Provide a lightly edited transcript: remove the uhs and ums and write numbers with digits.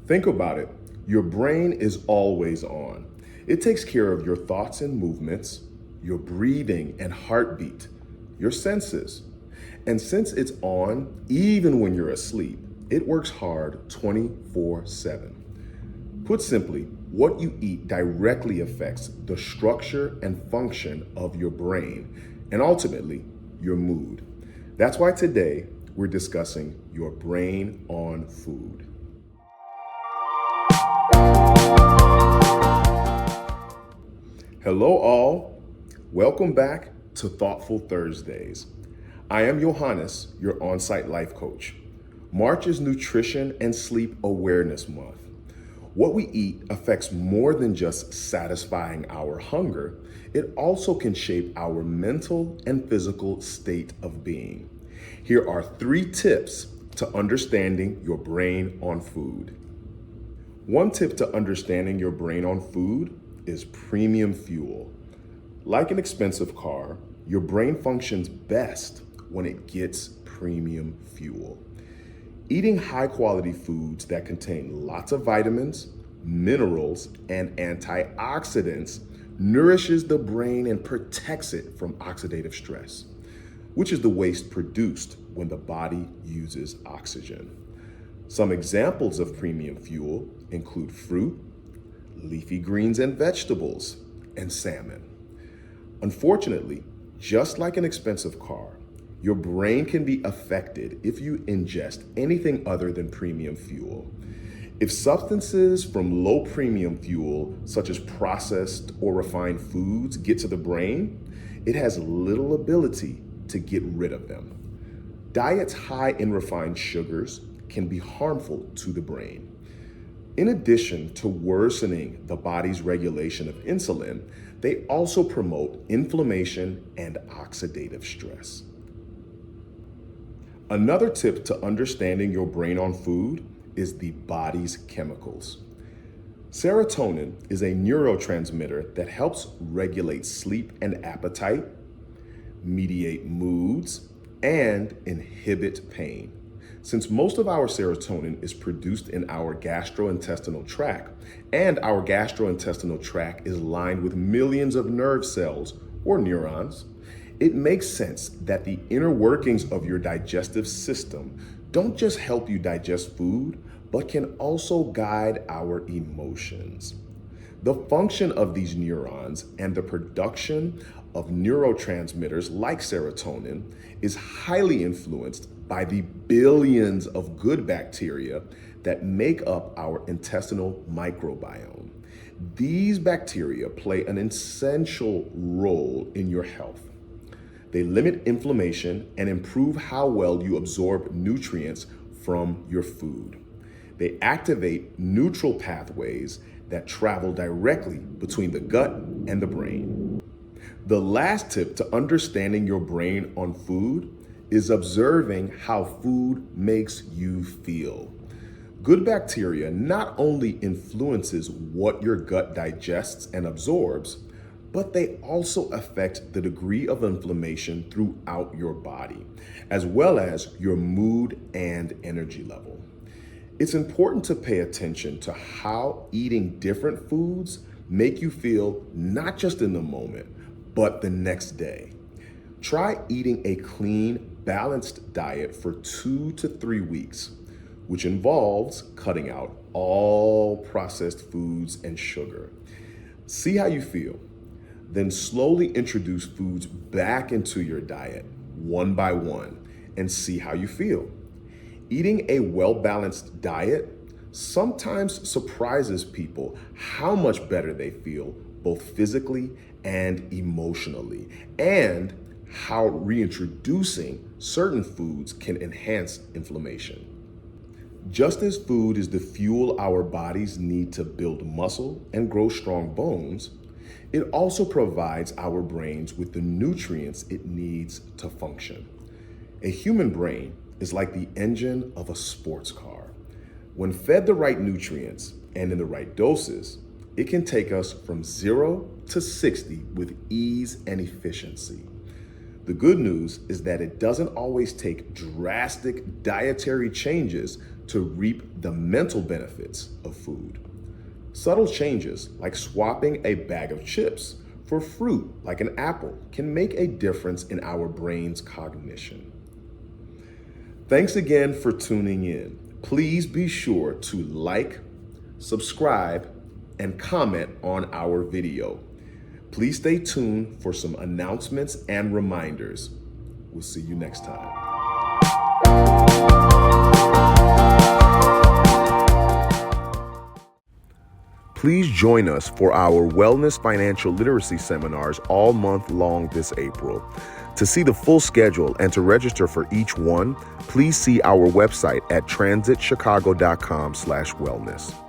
Think about it. Your brain is always on. It takes care of your thoughts and movements, your breathing and heartbeat, your senses. And since it's on, even when you're asleep, it works hard 24/7. Put simply, what you eat directly affects the structure and function of your brain and ultimately your mood. That's why today we're discussing your brain on food. Hello, all. Welcome back to Thoughtful Thursdays. I am Johannes, your on site life coach. March is Nutrition and Sleep Awareness Month. What we eat affects more than just satisfying our hunger, it also can shape our mental and physical state of being. Here are 3 tips to understanding your brain on food. One tip to understanding your brain on food is premium fuel. Like an expensive car, your brain functions best when it gets premium fuel. Eating high quality foods that contain lots of vitamins, minerals, and antioxidants nourishes the brain and protects it from oxidative stress, which is the waste produced when the body uses oxygen. Some examples of premium fuel include fruit, leafy greens and vegetables, and salmon. Unfortunately, just like an expensive car, your brain can be affected if you ingest anything other than premium fuel. If substances from low premium fuel, such as processed or refined foods, get to the brain, it has little ability to get rid of them. Diets high in refined sugars can be harmful to the brain. In addition to worsening the body's regulation of insulin, they also promote inflammation and oxidative stress. Another tip to understanding your brain on food is the body's chemicals. Serotonin is a neurotransmitter that helps regulate sleep and appetite, mediate moods, and inhibit pain. Since most of our serotonin is produced in our gastrointestinal tract, and our gastrointestinal tract is lined with millions of nerve cells or neurons, it makes sense that the inner workings of your digestive system don't just help you digest food, but can also guide our emotions. The function of these neurons and the production of neurotransmitters like serotonin is highly influenced by the billions of good bacteria that make up our intestinal microbiome. These bacteria play an essential role in your health. They limit inflammation and improve how well you absorb nutrients from your food. They activate neutral pathways that travel directly between the gut and the brain. The last tip to understanding your brain on food is observing how food makes you feel. Good bacteria not only influences what your gut digests and absorbs, but they also affect the degree of inflammation throughout your body, as well as your mood and energy level. It's important to pay attention to how eating different foods make you feel not just in the moment, but the next day. Try eating a clean, balanced diet for 2 to 3 weeks, which involves cutting out all processed foods and sugar. See how you feel. Then slowly introduce foods back into your diet, one by one, and see how you feel. Eating a well-balanced diet sometimes surprises people how much better they feel, both physically and emotionally, and how reintroducing certain foods can enhance inflammation. Just as food is the fuel our bodies need to build muscle and grow strong bones, it also provides our brains with the nutrients it needs to function. A human brain is like the engine of a sports car. When fed the right nutrients and in the right doses, it can take us from 0 to 60 with ease and efficiency. The good news is that it doesn't always take drastic dietary changes to reap the mental benefits of food. Subtle changes like swapping a bag of chips for fruit like an apple can make a difference in our brain's cognition. Thanks again for tuning in. Please be sure to like, subscribe, and comment on our video. Please stay tuned for some announcements and reminders. We'll see you next time. Please join us for our Wellness Financial Literacy seminars all month long this April. To see the full schedule and to register for each one, please see our website at transitchicago.com/wellness.